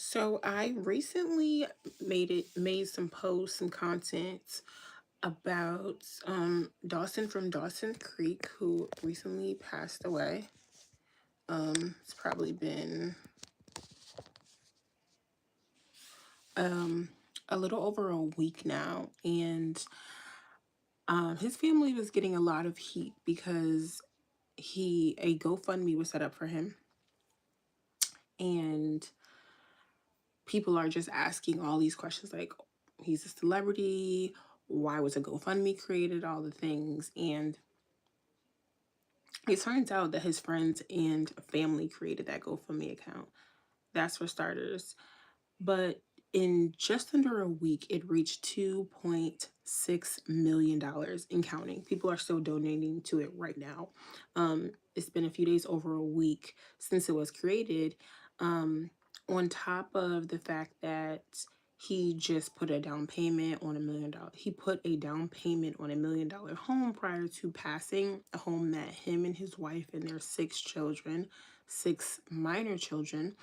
So I recently made some posts, some content about Dawson from Dawson Creek, who recently passed away. It's probably been um a little over a week now, and his family was getting a lot of heat because he a GoFundMe was set up for him, and people are just asking all these questions like, he's a celebrity, why was a GoFundMe created, all the things. And it turns out that his friends and family created that GoFundMe account. That's for starters. But in just under a week, it reached $2.6 million and counting. People are still donating to it right now. It's been a few days, over a week since it was created. On top of the fact that he just put a down payment on $1 million. He put a down payment on $1 million home prior to passing, a home that him and his wife and their six children, six minor children,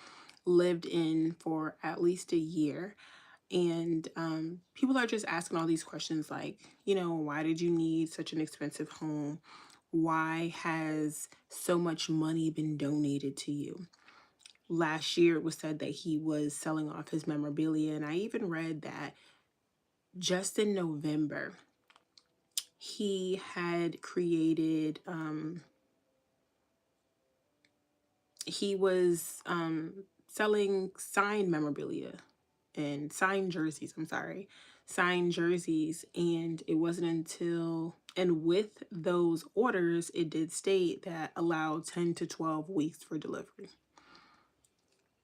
lived in for at least a year. And people are just asking all these questions like, why did you need such an expensive home? Why has so much money been donated to you? Last year, it was said that he was selling off his memorabilia. And I even read that just in November, he had created, he was selling signed memorabilia and signed jerseys. I'm sorry, signed jerseys. And it wasn't until, and with those orders, it did state that allowed 10 to 12 weeks for delivery.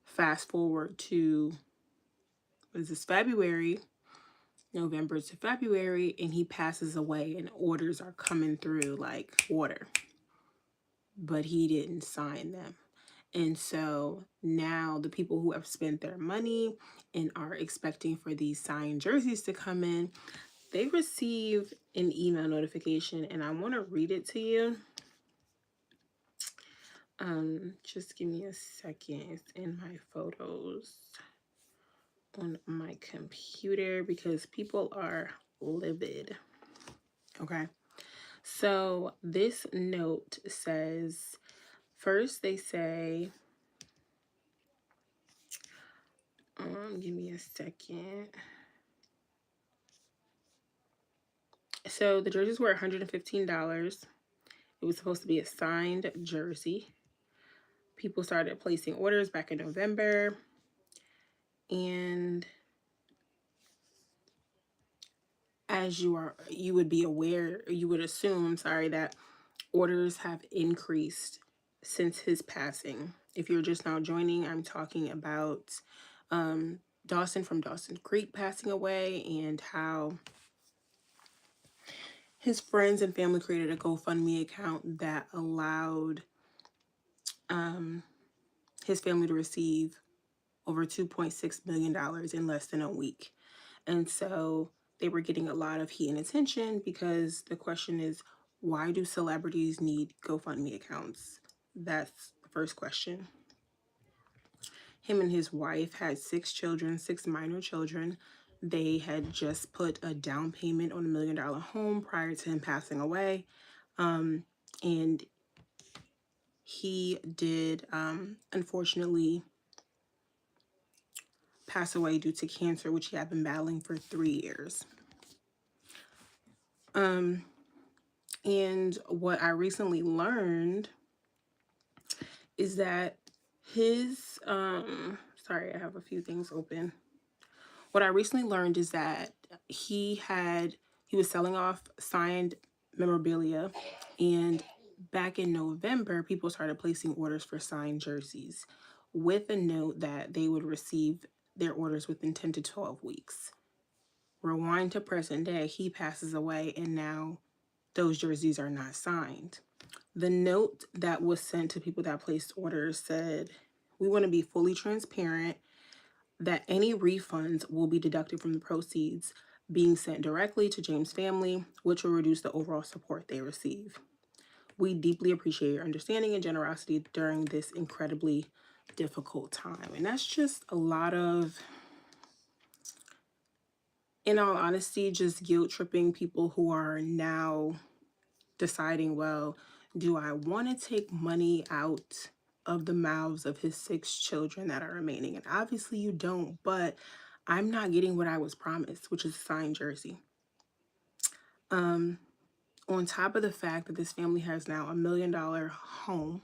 Fast forward to, what is this, February, November to February, and he passes away, and orders are coming through like water, but he didn't sign them. And so now the people who have spent their money and are expecting for these signed jerseys to come in, they receive an email notification, and I want to read it to you. Just give me a second. It's in my photos on my computer because people are livid. Okay. So this note says, first they say, give me a second. So the jerseys were $115. It was supposed to be a signed jersey. People started placing orders back in November. And as you would be aware, you would assume, that orders have increased since his passing. If you're just now joining, I'm talking about Dawson from Dawson Creek passing away, and how his friends and family created a GoFundMe account that allowed his family to receive over $2.6 million in less than a week. And so they were getting a lot of heat and attention because the question is, why do celebrities need GoFundMe accounts? That's the first question. Him and his wife had six children, six minor children. They had just put a down payment on $1 million home prior to him passing away. And he did, unfortunately, pass away due to cancer, which he had been battling for 3 years. And what I recently learned is that his, sorry, I have a few things open. What I recently learned is that he was selling off signed memorabilia, and back in November, people started placing orders for signed jerseys with a note that they would receive their orders within 10 to 12 weeks. Rewind to present day, he passes away, and now those jerseys are not signed. The note that was sent to people that placed orders said, we want to be fully transparent that any refunds will be deducted from the proceeds being sent directly to James' family, which will reduce the overall support they receive. We deeply appreciate your understanding and generosity during this incredibly difficult time. And that's just a lot of, in all honesty, just guilt tripping people who are now deciding, well, do I want to take money out of the mouths of his 6 children that are remaining? And obviously you don't, but I'm not getting what I was promised, which is a signed jersey. On top of the fact that this family has now $1 million home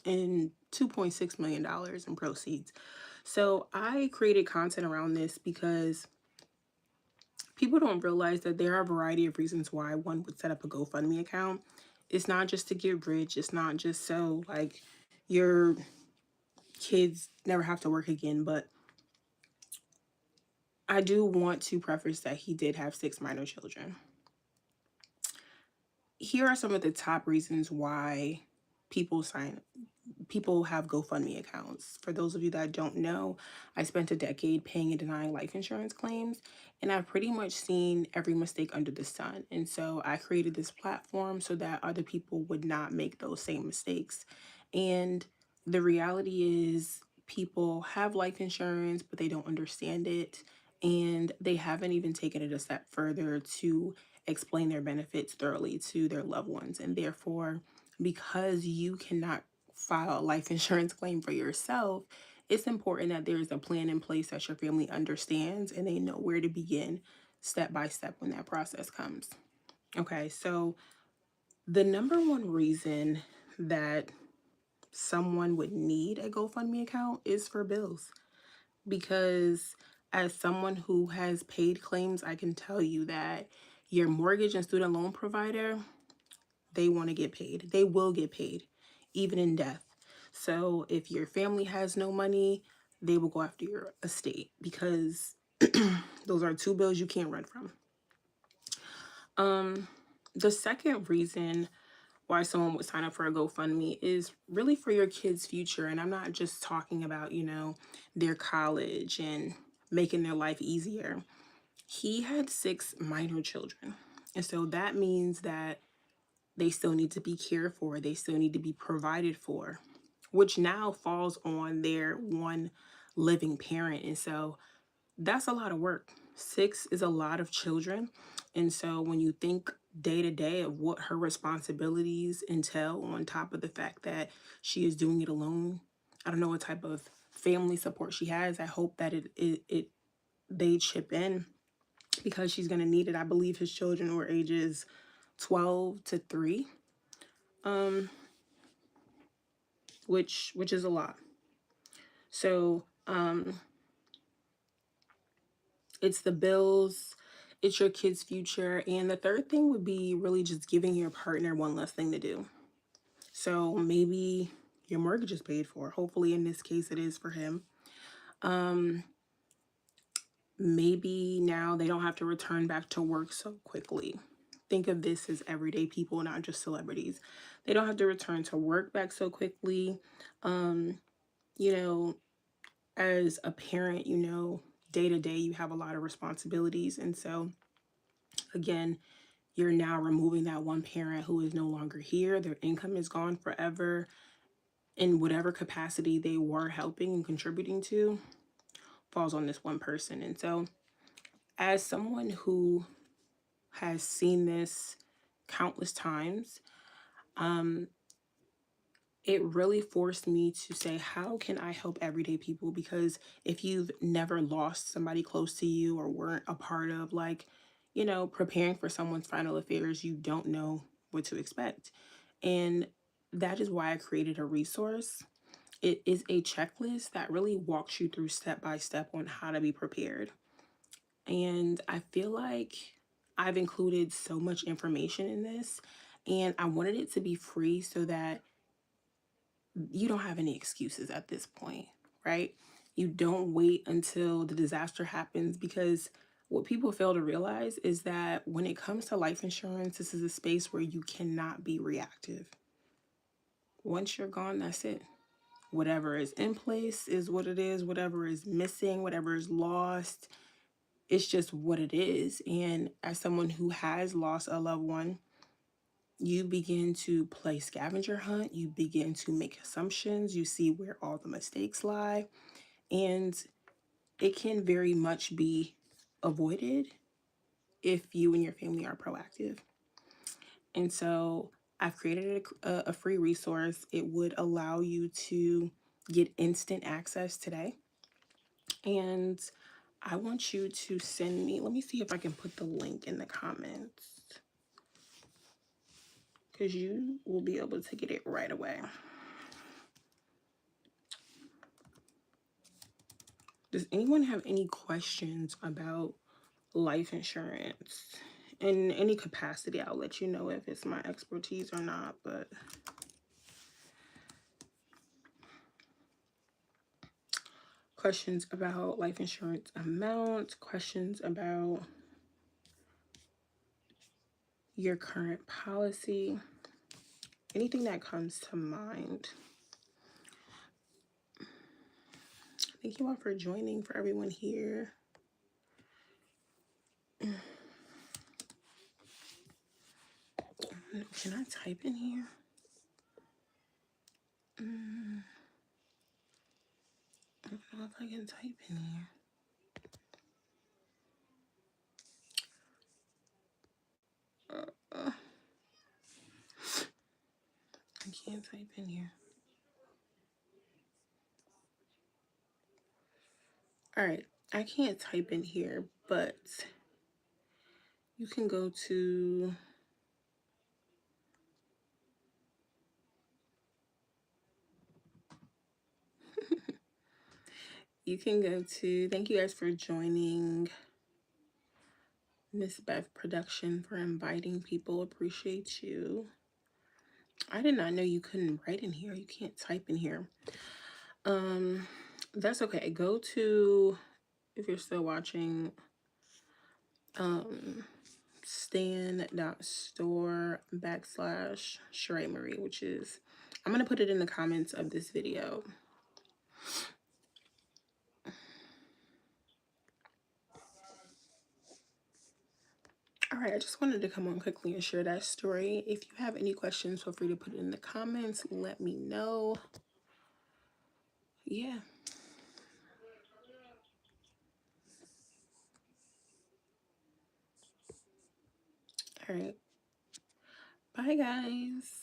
and $2.6 million in proceeds. So I created content around this because people don't realize that there are a variety of reasons why one would set up a GoFundMe account. It's not just to get rich. It's not just so like your kids never have to work again. But I do want to preface that he did have 6 minor children. Here are some of the top reasons why people have GoFundMe accounts. For those of you that don't know, I spent a decade paying and denying life insurance claims, and I've pretty much seen every mistake under the sun. And so I created this platform so that other people would not make those same mistakes. And the reality is, people have life insurance, but they don't understand it. And they haven't even taken it a step further to explain their benefits thoroughly to their loved ones. And therefore, because you cannot file a life insurance claim for yourself, it's important that there is a plan in place that your family understands and they know where to begin step by step when that process comes. Okay, so the number one reason that someone would need a GoFundMe account is for bills. Because as someone who has paid claims, I can tell you that your mortgage and student loan provider, they want to get paid. They will get paid, even in death. So if your family has no money, they will go after your estate because those are 2 bills you can't run from. The second reason why someone would sign up for a GoFundMe is really for your kids' future. And I'm not just talking about, their college and making their life easier. He had 6 minor children. And so that means that they still need to be cared for, they still need to be provided for, which now falls on their one living parent. And so that's a lot of work. 6 is a lot of children. And so when you think day to day of what her responsibilities entail, on top of the fact that she is doing it alone, I don't know what type of family support she has. I hope that they chip in because she's going to need it. I believe his children were ages 12 to 3, which is a lot. So it's the bills, it's your kids' future, and the third thing would be really just giving your partner one less thing to do. So maybe your mortgage is paid for. Hopefully, in this case, it is for him. Maybe now they don't have to return back to work so quickly. Think of this as everyday people, not just celebrities. They don't have to return to work back so quickly. You know, as a parent, day to day, you have a lot of responsibilities. And so, again, you're now removing that one parent who is no longer here. Their income is gone forever. In whatever capacity they were helping and contributing to falls on this one person. And so, as someone who has seen this countless times, it really forced me to say, how can I help everyday people? Because if you've never lost somebody close to you or weren't a part of, like, preparing for someone's final affairs, you don't know what to expect. And that is why I created a resource. It is a checklist that really walks you through step by step on how to be prepared. And I feel like I've included so much information in this, and I wanted it to be free so that you don't have any excuses at this point, right? You don't wait until the disaster happens, because what people fail to realize is that when it comes to life insurance, this is a space where you cannot be reactive. Once you're gone, that's it. Whatever is in place is what it is. Whatever is missing, whatever is lost, it's just what it is. And as someone who has lost a loved one, You begin to play scavenger hunt, you begin to make assumptions, you see where all the mistakes lie, and it can very much be avoided if you and your family are proactive. And so I've created a free resource. It would allow you to get instant access today. And I want you to send me, let me see if I can put the link in the comments because you will be able to get it right away. Does anyone have any questions about life insurance in any capacity? I'll let you know if it's my expertise or not, but questions about life insurance amount, questions about your current policy, anything that comes to mind. Thank you all for joining, for everyone here. Can I type in here? I don't know if I can type in here. I can't type in here. All right, I can't type in here, but you can go to thank you guys for joining. Miss Beth Production for inviting people. Appreciate you. I did not know you couldn't write in here. You can't type in here. That's okay. Go to, if you're still watching, stan.store/Sharae Maree, which is, I'm going to put it in the comments of this video. All right, I just wanted to come on quickly and share that story. If you have any questions, feel free to put it in the comments. Let me know. Yeah. All right. Bye, guys.